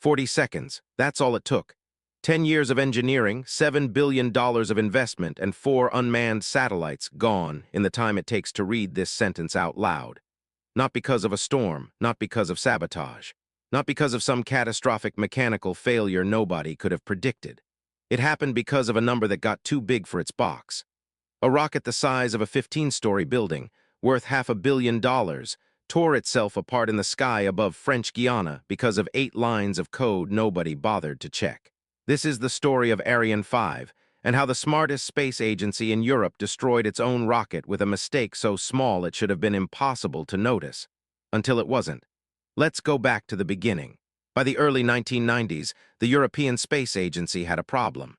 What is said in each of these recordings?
40 seconds, that's all it took. 10 years of engineering, $7 billion of investment, and 4 unmanned satellites gone in the time it takes to read this sentence out loud. Not because of a storm, not because of sabotage, not because of some catastrophic mechanical failure nobody could have predicted. It happened because of a number that got too big for its box. A rocket the size of a 15-story building, worth $500 million, tore itself apart in the sky above French Guiana because of 8 lines of code nobody bothered to check. This is the story of Ariane 5, and how the smartest space agency in Europe destroyed its own rocket with a mistake so small it should have been impossible to notice. Until it wasn't. Let's go back to the beginning. By the early 1990s, the European Space Agency had a problem.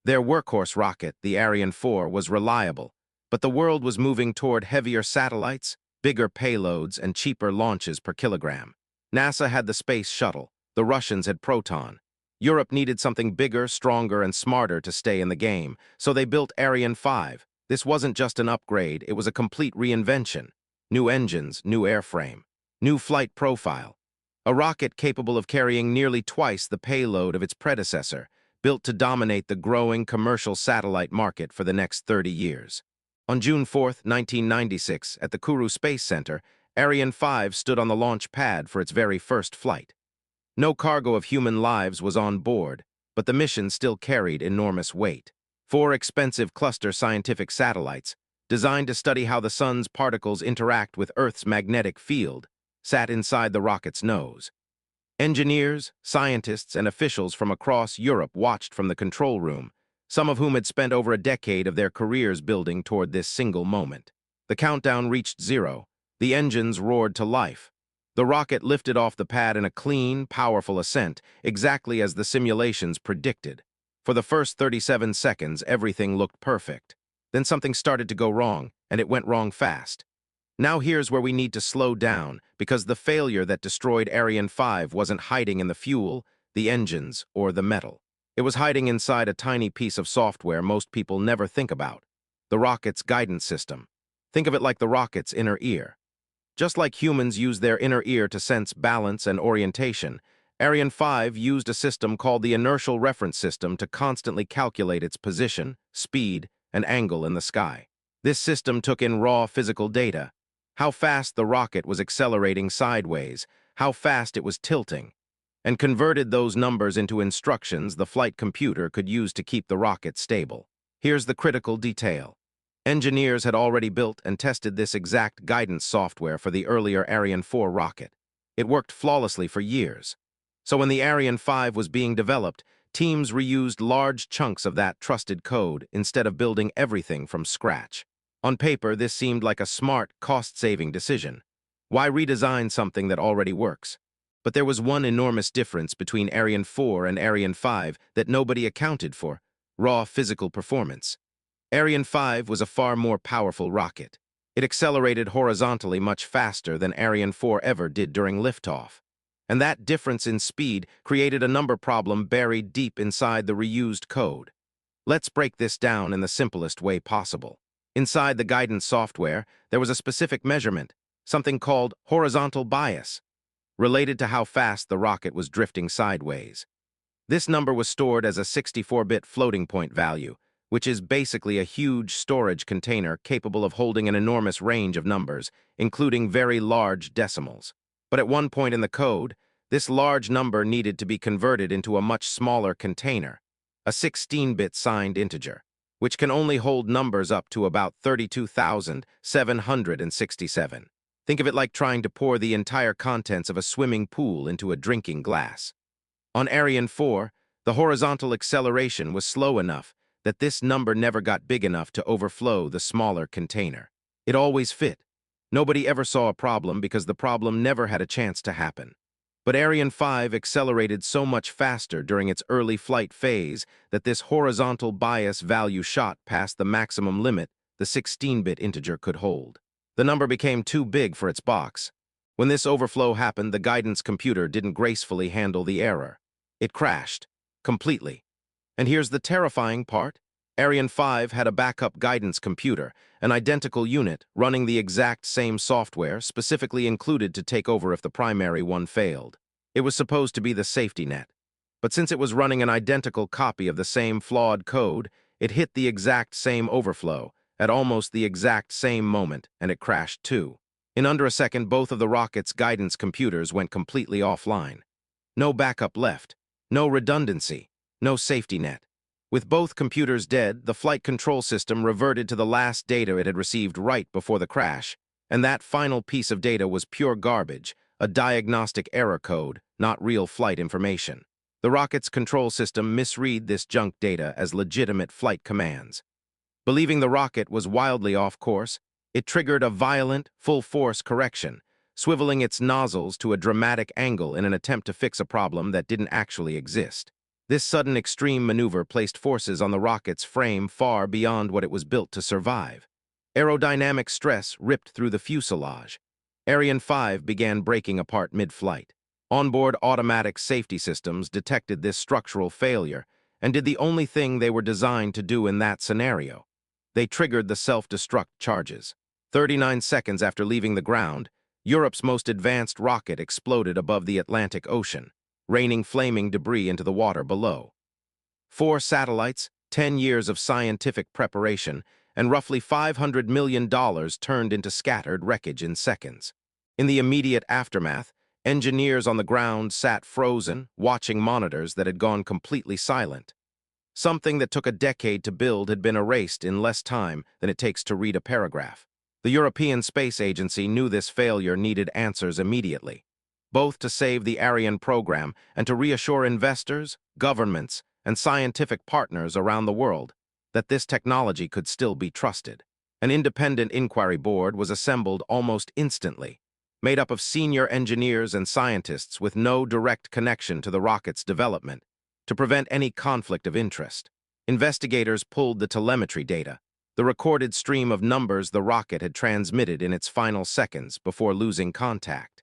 Their workhorse rocket, the Ariane 4, was reliable, but the world was moving toward heavier satellites, bigger payloads, and cheaper launches per kilogram. NASA had the Space Shuttle. The Russians had Proton. Europe needed something bigger, stronger, and smarter to stay in the game, so they built Ariane 5. This wasn't just an upgrade, it was a complete reinvention. New engines, new airframe, new flight profile. A rocket capable of carrying nearly twice the payload of its predecessor, built to dominate the growing commercial satellite market for the next 30 years. On June 4, 1996, at the Kourou Space Center, Ariane 5 stood on the launch pad for its very first flight. No cargo of human lives was on board, but the mission still carried enormous weight. 4 expensive cluster scientific satellites, designed to study how the sun's particles interact with Earth's magnetic field, sat inside the rocket's nose. Engineers, scientists, and officials from across Europe watched from the control room, some of whom had spent over a decade of their careers building toward this single moment. The countdown reached 0. The engines roared to life. The rocket lifted off the pad in a clean, powerful ascent, exactly as the simulations predicted. For the first 37 seconds, everything looked perfect. Then something started to go wrong, and it went wrong fast. Now here's where we need to slow down, because the failure that destroyed Ariane 5 wasn't hiding in the fuel, the engines, or the metal. It was hiding inside a tiny piece of software most people never think about: the rocket's guidance system. Think of it like the rocket's inner ear. Just like humans use their inner ear to sense balance and orientation, Ariane 5 used a system called the Inertial Reference System to constantly calculate its position, speed, and angle in the sky. This system took in raw physical data: how fast the rocket was accelerating sideways, how fast it was tilting, and converted those numbers into instructions the flight computer could use to keep the rocket stable. Here's the critical detail. Engineers had already built and tested this exact guidance software for the earlier Ariane 4 rocket. It worked flawlessly for years. So when the Ariane 5 was being developed, teams reused large chunks of that trusted code instead of building everything from scratch. On paper, this seemed like a smart, cost-saving decision. Why redesign something that already works? But there was one enormous difference between Ariane 4 and Ariane 5 that nobody accounted for: raw physical performance. Ariane 5 was a far more powerful rocket. It accelerated horizontally much faster than Ariane 4 ever did during liftoff. And that difference in speed created a number problem buried deep inside the reused code. Let's break this down in the simplest way possible. Inside the guidance software, there was a specific measurement, something called horizontal bias, related to how fast the rocket was drifting sideways. This number was stored as a 64-bit floating point value, which is basically a huge storage container capable of holding an enormous range of numbers, including very large decimals. But at one point in the code, this large number needed to be converted into a much smaller container, a 16-bit signed integer, which can only hold numbers up to about 32,767. Think of it like trying to pour the entire contents of a swimming pool into a drinking glass. On Ariane 4, the horizontal acceleration was slow enough that this number never got big enough to overflow the smaller container. It always fit. Nobody ever saw a problem because the problem never had a chance to happen. But Ariane 5 accelerated so much faster during its early flight phase that this horizontal bias value shot past the maximum limit the 16-bit integer could hold. The number became too big for its box. When this overflow happened, the guidance computer didn't gracefully handle the error. It crashed, completely. And here's the terrifying part. Ariane 5 had a backup guidance computer, an identical unit running the exact same software specifically included to take over if the primary one failed. It was supposed to be the safety net. But since it was running an identical copy of the same flawed code, it hit the exact same overflow at almost the exact same moment, and it crashed too. In under a second, both of the rocket's guidance computers went completely offline. No backup left, no redundancy, no safety net. With both computers dead, the flight control system reverted to the last data it had received right before the crash, and that final piece of data was pure garbage, a diagnostic error code, not real flight information. The rocket's control system misread this junk data as legitimate flight commands. Believing the rocket was wildly off course, it triggered a violent, full-force correction, swiveling its nozzles to a dramatic angle in an attempt to fix a problem that didn't actually exist. This sudden extreme maneuver placed forces on the rocket's frame far beyond what it was built to survive. Aerodynamic stress ripped through the fuselage. Ariane 5 began breaking apart mid-flight. Onboard automatic safety systems detected this structural failure and did the only thing they were designed to do in that scenario. They triggered the self-destruct charges. 39 seconds after leaving the ground, Europe's most advanced rocket exploded above the Atlantic Ocean, raining flaming debris into the water below. 4 satellites, 10 years of scientific preparation, and roughly $500 million turned into scattered wreckage in seconds. In the immediate aftermath, engineers on the ground sat frozen, watching monitors that had gone completely silent. Something that took a decade to build had been erased in less time than it takes to read a paragraph. The European Space Agency knew this failure needed answers immediately, both to save the Ariane program and to reassure investors, governments, and scientific partners around the world that this technology could still be trusted. An independent inquiry board was assembled almost instantly, made up of senior engineers and scientists with no direct connection to the rocket's development, to prevent any conflict of interest. Investigators pulled the telemetry data, the recorded stream of numbers the rocket had transmitted in its final seconds before losing contact.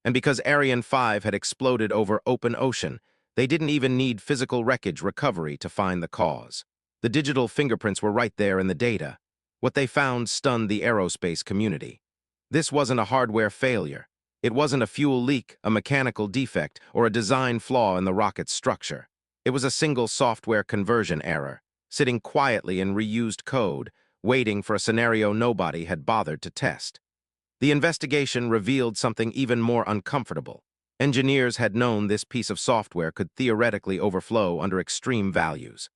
And because Ariane 5 had exploded over open ocean, they didn't even need physical wreckage recovery to find the cause. The digital fingerprints were right there in the data. What they found stunned the aerospace community. This wasn't a hardware failure. It wasn't a fuel leak, a mechanical defect, or a design flaw in the rocket's structure. It was a single software conversion error, sitting quietly in reused code, waiting for a scenario nobody had bothered to test. The investigation revealed something even more uncomfortable. Engineers had known this piece of software could theoretically overflow under extreme values.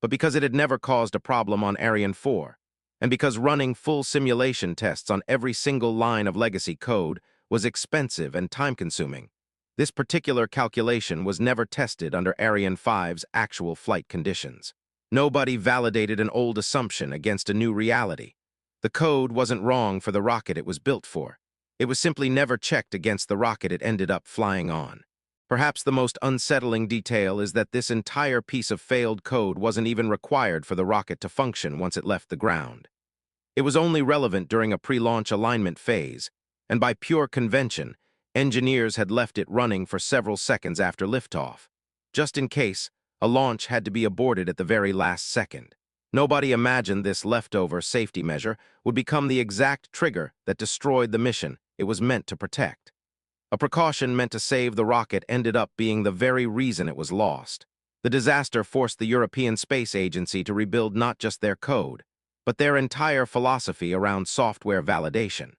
But because it had never caused a problem on Ariane 4, and because running full simulation tests on every single line of legacy code was expensive and time-consuming, this particular calculation was never tested under Ariane 5's actual flight conditions. Nobody validated an old assumption against a new reality. The code wasn't wrong for the rocket it was built for. It was simply never checked against the rocket it ended up flying on. Perhaps the most unsettling detail is that this entire piece of failed code wasn't even required for the rocket to function once it left the ground. It was only relevant during a pre-launch alignment phase, and by pure convention, engineers had left it running for several seconds after liftoff, just in case a launch had to be aborted at the very last second. Nobody imagined this leftover safety measure would become the exact trigger that destroyed the mission it was meant to protect. A precaution meant to save the rocket ended up being the very reason it was lost. The disaster forced the European Space Agency to rebuild not just their code, but their entire philosophy around software validation.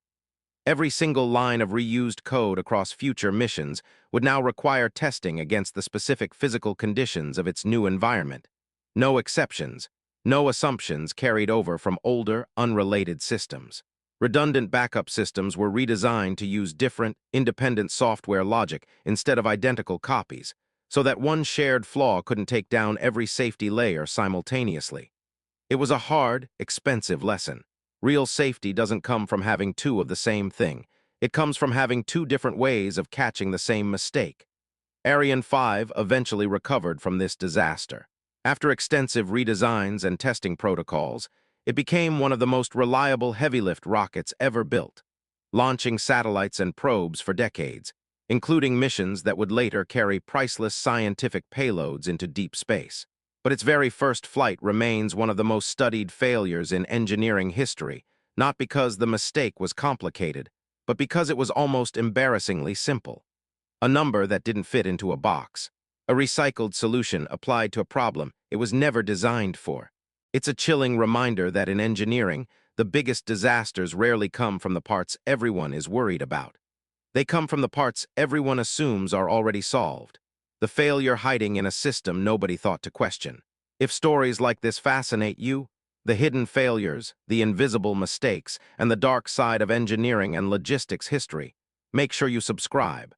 Every single line of reused code across future missions would now require testing against the specific physical conditions of its new environment. No exceptions, no assumptions carried over from older, unrelated systems. Redundant backup systems were redesigned to use different, independent software logic instead of identical copies, so that one shared flaw couldn't take down every safety layer simultaneously. It was a hard, expensive lesson. Real safety doesn't come from having two of the same thing. It comes from having two different ways of catching the same mistake. Ariane 5 eventually recovered from this disaster. After extensive redesigns and testing protocols, it became one of the most reliable heavy-lift rockets ever built, launching satellites and probes for decades, including missions that would later carry priceless scientific payloads into deep space. But its very first flight remains one of the most studied failures in engineering history, not because the mistake was complicated, but because it was almost embarrassingly simple. a number that didn't fit into a box, a recycled solution applied to a problem it was never designed for. It's a chilling reminder that in engineering, the biggest disasters rarely come from the parts everyone is worried about. They come from the parts everyone assumes are already solved, the failure hiding in a system nobody thought to question. If stories like this fascinate you, the hidden failures, the invisible mistakes, and the dark side of engineering and logistics history, make sure you subscribe.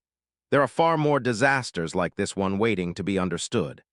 There are far more disasters like this one waiting to be understood.